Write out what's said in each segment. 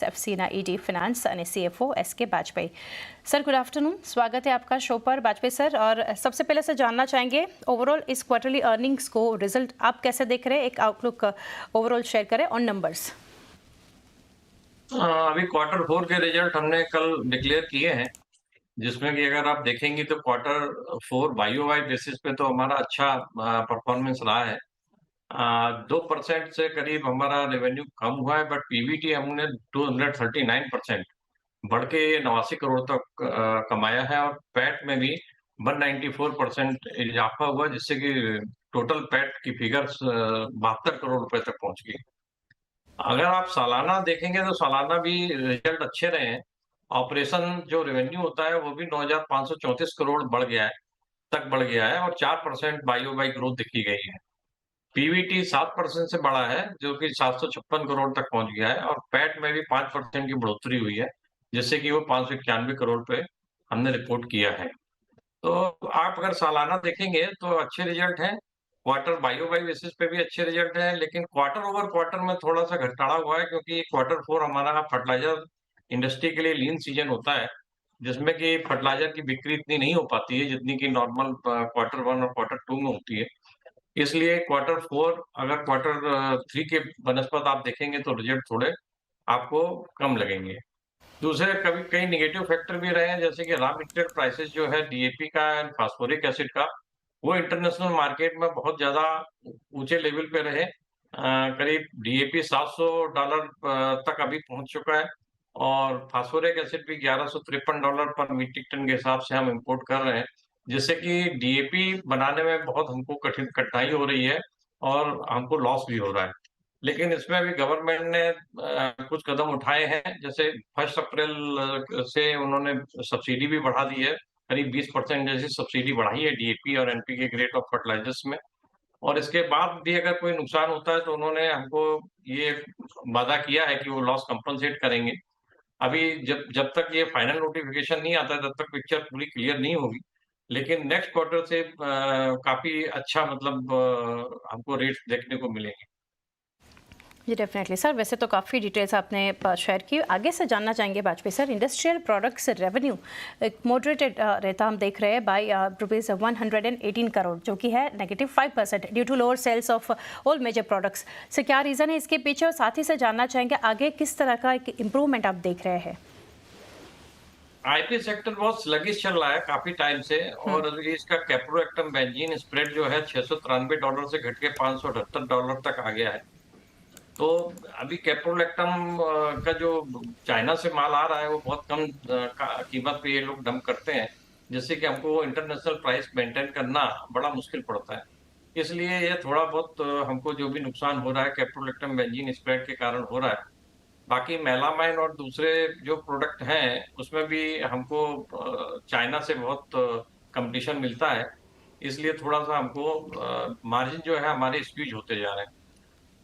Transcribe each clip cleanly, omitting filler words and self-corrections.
एफसीना ED finance અને CFO S K Vajpayee sir, good afternoon. स्वागत है आपका शो पर वाजपेयी सर। और सबसे पहले से जानना चाहेंगे ओवरऑल इस क्वार्टरली अर्निंग्स को रिजल्ट आप कैसे देख रहे हैं, एक आउटलुक ओवरऑल शेयर करें ऑन नंबर्स। अभी क्वार्टर फोर के रिजल्ट हमने कल डिक्लेयर किए हैं, जिसमें कि अगर आप देखेंगे तो क्वार्टर फोर वाई बेसिस पे तो हमारा अच्छा परफॉर्मेंस रहा है। 2% से करीब हमारा रेवेन्यू कम हुआ है, बट पीबीटी हमने 239% बढ़ के 89 करोड़ तक कमाया है, और पैट में भी 194% इजाफा हुआ, जिससे कि टोटल पैट की फिगर्स 72 करोड़ रुपए तक पहुंच गई। अगर आप सालाना देखेंगे तो सालाना भी रिजल्ट अच्छे रहे हैं। ऑपरेशन जो रेवेन्यू होता है वो भी 9,534 करोड़ बढ़ गया है, और 4% बाई बाई ग्रोथ दिखी गई है। पीवीटी 7% से बढ़ा है, जो कि 756 करोड़ तक पहुंच गया है, और पैट में भी 5% की बढ़ोतरी हुई है, जिससे कि वो 591 करोड़ पे हमने रिपोर्ट किया है। तो आप अगर सालाना देखेंगे तो अच्छे रिजल्ट हैं, क्वार्टर बाई बेसिस पे भी अच्छे रिजल्ट हैं, लेकिन क्वार्टर ओवर क्वार्टर में थोड़ा-सा घटाड़ा हुआ है, क्योंकि क्वार्टर फोर हमारा फर्टिलाइजर इंडस्ट्री के लिए लीन सीजन होता है, जिसमें कि फर्टिलाइजर की बिक्री इतनी नहीं हो पाती है, जितनी कि नॉर्मल क्वार्टर वन और क्वार्टर टू में होती है। इसलिए क्वार्टर फोर अगर क्वार्टर थ्री के बनस्पत आप देखेंगे तो रिजल्ट थोड़े आपको कम लगेंगे। दूसरे कभी कई नेगेटिव फैक्टर भी रहे हैं, जैसे कि रॉ मटेरियल प्राइसेस जो है डीएपी का एंड फास्फोरिक एसिड का, वो इंटरनेशनल मार्केट में बहुत ज़्यादा ऊँचे लेवल पे रहे। करीब डीएपी $700 तक अभी पहुँच चुका है, और फास्फोरिक एसिड भी $1153 पर मीट्रिक टन के हिसाब से हम इम्पोर्ट कर रहे हैं, जिससे कि डीएपी बनाने में बहुत हमको कठिनाई हो रही है, और हमको लॉस भी हो रहा है। लेकिन इसमें भी गवर्नमेंट ने कुछ कदम उठाए हैं, जैसे 1 अप्रैल से उन्होंने सब्सिडी भी बढ़ा दी है, करीब 20% जैसी सब्सिडी बढ़ाई है डीएपी और एनपीके ग्रेड ऑफ फर्टिलाइजर्स में। और इसके बाद भी अगर कोई नुकसान होता है तो उन्होंने हमको ये वादा किया है कि वो लॉस कंपनसेट करेंगे। अभी जब जब तक ये फाइनल नोटिफिकेशन नहीं आता है, तब तक पिक्चर पूरी क्लियर नहीं होगी। लेकिन नेक्स्ट क्वार्टर से काफ़ी अच्छा मतलब हमको रेट्स देखने को मिलेंगे। जी डेफिनेटली सर। वैसे तो काफ़ी डिटेल्स आपने शेयर की। आगे से जानना चाहेंगे Vajpayee sir, industrial products revenue एक मॉडरेटेड रहता हम देख रहे हैं बाई ₹118 करोड़, जो कि है -5% due to lower sales of all major products. से क्या रीज़न है इसके पीछे, और साथ ही से जानना चाहेंगे आगे किस तरह का एक इम्प्रूवमेंट आप देख रहे हैं। आईटी सेक्टर बहुत स्लगिश चल रहा है काफी टाइम से, और अभी इसका कैप्रोएक्टम बेंजीन स्प्रेड जो है $693 से घट के $578 तक आ गया है। तो अभी कैप्रोलेक्टम का जो चाइना से माल आ रहा है वो बहुत कम कीमत पे ये लोग डंप करते हैं, जिससे कि हमको इंटरनेशनल प्राइस मेंटेन करना बड़ा मुश्किल पड़ता है। इसलिए ये थोड़ा बहुत हमको जो भी नुकसान हो रहा है कैप्रोलेक्टम बेंजीन स्प्रेड के कारण हो रहा है। बाकी मेलामाइन और दूसरे जो प्रोडक्ट हैं, उसमें भी हमको चाइना से बहुत कॉम्पिटिशन मिलता है। इसलिए थोड़ा-सा हमको मार्जिन जो है हमारे स्क्वीज़ होते जा रहे हैं।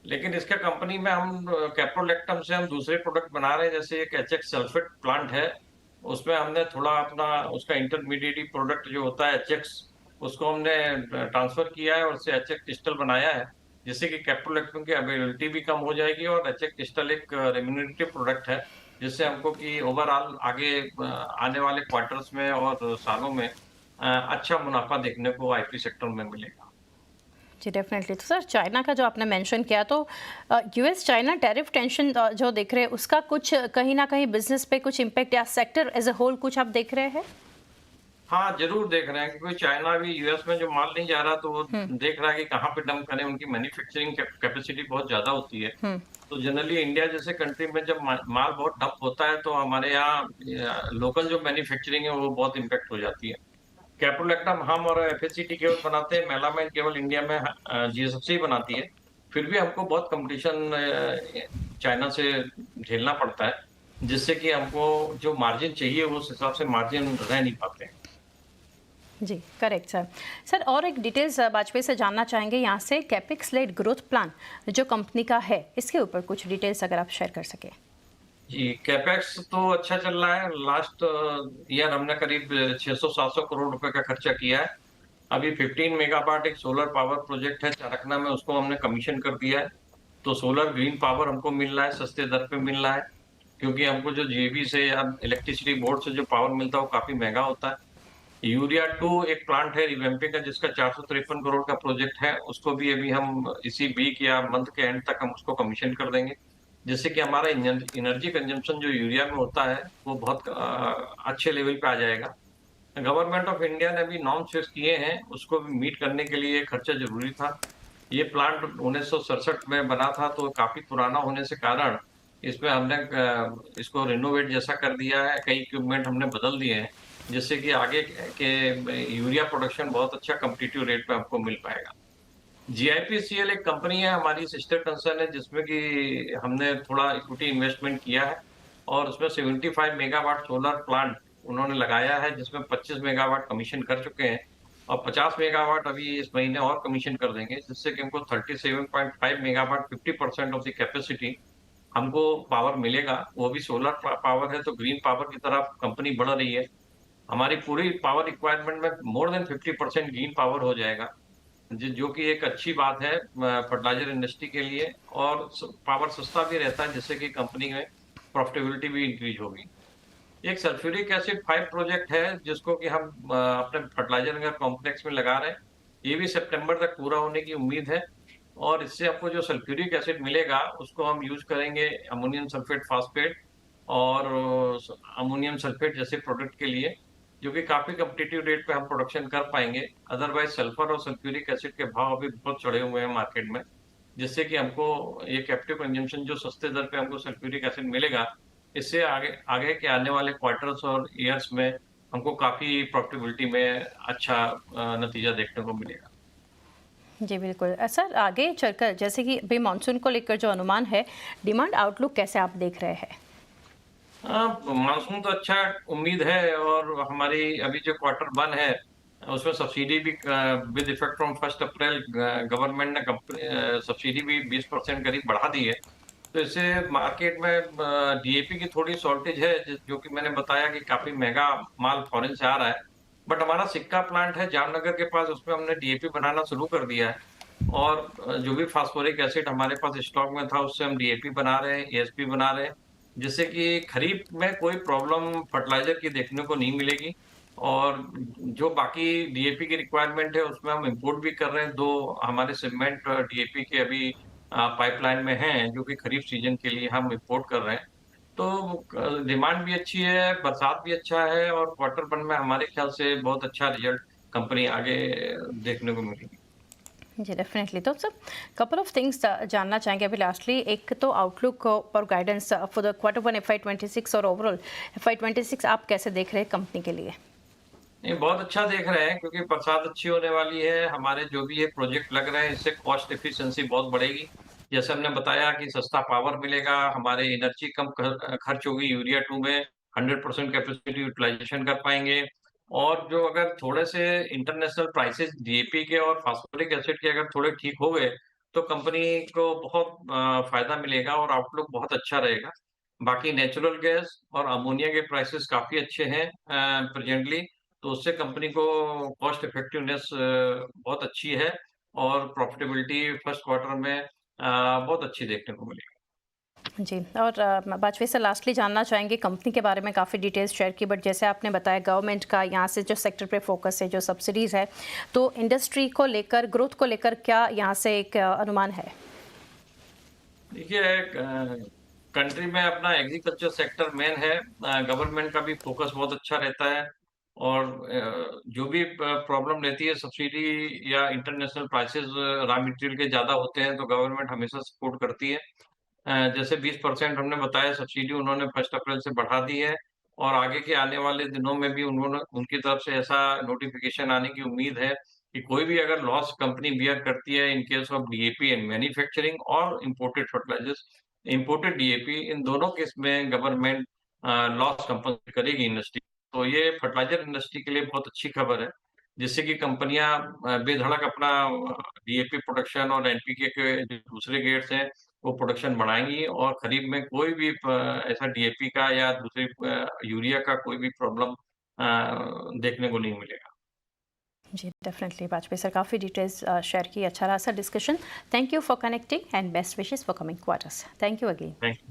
लेकिन इसका कंपनी में हम कैप्रोलेक्टम से हम दूसरे प्रोडक्ट बना रहे हैं, जैसे एक एचएक्स सल्फेट प्लांट है। उसमें हमने थोड़ा अपना उसका इंटरमीडिएट प्रोडक्ट जो होता है एचएक्स, उसको हमने ट्रांसफ़र किया है और उससे एचएक्स क्रिस्टल बनाया है। जिससे कि कैप्रोलेक्टम की अवेलेबिलिटी भी कम हो जाएगी, और एचएक्स क्रिस्टल एक रेम्युनरेटिव प्रोडक्ट है, जिससे हमको कि ओवरऑल आगे आने वाले क्वार्टर्स में और सालों में अच्छा मुनाफ़ा देखने को आईटी सेक्टर में मिलेगा। जी डेफिनेटली। तो सर, चाइना का जो आपने मेंशन किया, तो यूएस चाइना टैरिफ टेंशन जो देख रहे हैं, उसका कुछ कहीं ना कहीं बिजनेस पे कुछ इम्पैक्ट या सेक्टर एज ए होल कुछ आप देख रहे हैं। हाँ, ज़रूर देख रहे हैं, क्योंकि चाइना भी यूएस में जो माल नहीं जा रहा, तो वो देख रहा है कि कहाँ पे डंप करें। उनकी मैन्युफैक्चरिंग कैपेसिटी बहुत ज़्यादा होती है। तो जनरली इंडिया जैसे कंट्री में जब माल बहुत डंप होता है, तो हमारे यहाँ लोकल जो मैन्युफैक्चरिंग है वो बहुत इम्पैक्ट हो जाती है। कैप्रोलेक्टम हम और एफएससीटी केवल बनाते हैं, मेलामाइन केवल इंडिया में जीएसएफसी बनाती है। फिर भी हमको बहुत कॉम्पिटिशन चाइना से झेलना पड़ता है, जिससे कि हमको जो मार्जिन चाहिए वो उस हिसाब से मार्जिन रह नहीं पाते हैं। जी करेक्ट सर। सर, और एक डिटेल्स वाजपेयी से जानना चाहेंगे यहाँ से, कैपेक्स लेड ग्रोथ प्लान जो कंपनी का है, इसके ऊपर कुछ डिटेल्स अगर आप शेयर कर सकें। जी, कैपेक्स तो अच्छा चल रहा है। लास्ट ईयर हमने करीब 600-700 करोड़ रुपए का खर्चा किया है। अभी 15 मेगावाट एक सोलर पावर प्रोजेक्ट है चारकना में, उसको हमने कमीशन कर दिया है। तो सोलर ग्रीन पावर हमको मिल रहा है, सस्ते दर पे मिल रहा है। क्योंकि हमको जो जेबी से या इलेक्ट्रिसिटी बोर्ड से जो पावर मिलता है वो काफ़ी महँगा होता है। यूरिया 2 एक प्लांट है रिवैम्पिंग का जिसका 453 करोड़ का प्रोजेक्ट है, उसको भी अभी हम इसी वीक या मंथ के एंड तक हम उसको कमीशन कर देंगे। जिससे कि हमारा एनर्जी कंजम्पशन जो यूरिया में होता है, वो बहुत अच्छे लेवल पे आ जाएगा। गवर्नमेंट ऑफ इंडिया ने अभी नॉर्म्स फिक्स किए हैं, उसको भी मीट करने के लिए खर्चा ज़रूरी था। ये प्लांट 1967 में बना था, तो काफ़ी पुराना होने से कारण इसमें हमने इसको रिनोवेट जैसा कर दिया है, कई इक्विपमेंट हमने बदल दिए हैं, जिससे कि आगे के यूरिया प्रोडक्शन बहुत अच्छा कॉम्पिटिटिव रेट पे हमको मिल पाएगा। जीआईपीसीएल एक कंपनी है, हमारी सिस्टर कंसर्न है, जिसमें कि हमने थोड़ा इक्विटी इन्वेस्टमेंट किया है और उसमें 75 मेगावाट सोलर प्लांट उन्होंने लगाया है, जिसमें 25 मेगावाट कमीशन कर चुके हैं और 50 मेगावाट अभी इस महीने और कमीशन कर देंगे, जिससे कि हमको 37.5 मेगावाट 50% ऑफ द कैपेसिटी हमको पावर मिलेगा। वो भी सोलर पावर है, तो ग्रीन पावर की तरफ कंपनी बढ़ रही है। हमारी पूरी पावर रिक्वायरमेंट में मोर देन 50% ग्रीन पावर हो जाएगा। जो कि एक अच्छी बात है फर्टिलाइजर इंडस्ट्री के लिए और पावर सस्ता भी रहता है, जिससे कि कंपनी में प्रॉफिटेबिलिटी भी इंक्रीज होगी। एक सल्फ्यूरिक एसिड 5 प्रोजेक्ट है जिसको कि हम अपने फर्टिलाइजर नगर कॉम्प्लेक्स में लगा रहे हैं। ये भी सितंबर तक पूरा होने की उम्मीद है और इससे आपको जो सल्फ्यूरिक एसिड मिलेगा उसको हम यूज करेंगे अमोनियम सल्फेट फास्फेट और अमोनियम सल्फेट जैसे प्रोडक्ट के लिए, जो कि काफ़ी कॉम्पिटिटिव रेट पे हम प्रोडक्शन कर पाएँगे। अदरवाइज़ सल्फर और सल्फ्यूरिक एसिड के भाव अभी बहुत चढ़े हुए हैं मार्केट में, जिससे कि हमको ये कैप्टिव कंजम्पशन जो सस्ते दर पे हमको सल्फ्यूरिक एसिड मिलेगा, इससे आगे आगे के आने वाले क्वार्टर्स और ईयर्स में हमको काफ़ी प्रॉफिटेबिलिटी में अच्छा नतीजा देखने को मिलेगा। जी बिल्कुल। सर आगे चलकर जैसे कि अभी मानसून को लेकर जो अनुमान है, डिमांड आउटलुक कैसे आप देख रहे हैं? मानसून तो अच्छा उम्मीद है और हमारी अभी जो क्वार्टर 1 है, उसमें सब्सिडी भी with effect from 1 April government ने सब्सिडी भी 20% करीब बढ़ा दी है। तो इससे मार्केट में डीएपी की थोड़ी शॉर्टेज है, जो कि मैंने बताया कि काफ़ी महँगा माल फॉरेन से आ रहा है। बट हमारा सिक्का प्लांट है जामनगर के पास, उसमें हमने डीएपी बनाना शुरू कर दिया है और जो भी फास्फोरिक एसिड हमारे पास स्टॉक में था, उससे हम डीएपी बना रहे हैं, एएसपी बना रहे हैं। जिससे कि खरीफ में कोई प्रॉब्लम फर्टिलाइज़र की देखने को नहीं मिलेगी और जो बाकी डीएपी की रिक्वायरमेंट है, उसमें हम इम्पोर्ट भी कर रहे हैं। 2 हमारे सिगमेंट डीएपी के अभी पाइपलाइन में हैं, जो कि खरीफ सीज़न के लिए हम इम्पोर्ट कर रहे हैं। तो डिमांड भी अच्छी है, बरसात भी अच्छा है और क्वार्टर 1 में हमारे ख्याल से बहुत अच्छा रिज़ल्ट कंपनी आगे देखने को मिलेगी। जी डेफिनेटली। तो सब कपल ऑफ थिंग्स जानना चाहेंगे अभी लास्टली। एक तो आउटलुक और guidance for the quarter 1 FY26 और ओवरऑल FY26 आप कैसे देख रहे हैं कंपनी के लिए? नहीं, बहुत अच्छा देख रहे हैं क्योंकि बरसात अच्छी होने वाली है। हमारे जो भी ये प्रोजेक्ट लग रहे हैं, इससे कॉस्ट एफिशिएंसी बहुत बढ़ेगी। जैसे हमने बताया कि सस्ता पावर मिलेगा, हमारे एनर्जी कम खर्च होगी, यूरिया 2 में 100% कैपेसिटी यूटिलाइजेशन कर पाएँगे और जो अगर थोड़े से इंटरनेशनल प्राइसेज़ डीएपी के और फास्फोरिक एसिड के अगर थोड़े ठीक हो गए, तो कंपनी को बहुत फ़ायदा मिलेगा और आउटलुक बहुत अच्छा रहेगा। बाकी नेचुरल गैस और अमोनिया के प्राइसेज़ काफ़ी अच्छे हैं प्रेज़ेंटली, तो उससे कंपनी को कॉस्ट इफेक्टिवनेस बहुत अच्छी है और प्रॉफिटेबिलिटी फर्स्ट क्वार्टर में बहुत अच्छी देखने को मिली। जी। और बाजपेयी सर लास्टली जानना चाहेंगे कंपनी के बारे में काफ़ी डिटेल्स शेयर की, बट जैसे आपने बताया गवर्नमेंट का यहाँ से जो सेक्टर पे फोकस है, जो सब्सिडीज़ है, तो इंडस्ट्री को लेकर ग्रोथ को लेकर क्या यहाँ से एक अनुमान है? देखिए कंट्री में अपना एग्रीकल्चर सेक्टर मेन है, गवर्नमेंट का भी फोकस बहुत अच्छा रहता है और जो भी प्रॉब्लम रहती है सब्सिडी या इंटरनेशनल प्राइसेस रॉ मटेरियल के ज़्यादा होते हैं, तो गवर्नमेंट हमेशा सपोर्ट करती है। जैसे 20% हमने बताया सब्सिडी उन्होंने 1 अप्रैल से बढ़ा दी है और आगे के आने वाले दिनों में भी उन्होंने उनकी तरफ से ऐसा नोटिफ़िकेशन आने की उम्मीद है कि कोई भी अगर लॉस कंपनी बियर करती है in case of DAP and manufacturing और इंपोर्टेड फर्टिलाइजर्स, इंपोर्टेड डीएपी, इन दोनों केस में गवर्नमेंट लॉस कंपनसेट करेगी इंडस्ट्री। तो ये फर्टिलाइजर इंडस्ट्री के लिए बहुत अच्छी खबर है, जिससे कि कंपनियाँ बेधड़क अपना डीएपी प्रोडक्शन और एनपीके के जो दूसरे गेट्स हैं वो प्रोडक्शन बढ़ाएँगी और खरीफ में कोई भी ऐसा डीएपी का या दूसरी यूरिया का कोई भी प्रॉब्लम देखने को नहीं मिलेगा। जी डेफिनेटली बाजपेयी सर काफ़ी डिटेल्स शेयर की। अच्छा रहा sir discussion. Thank you for connecting and best wishes for coming quarters. Thank you again. Thank you.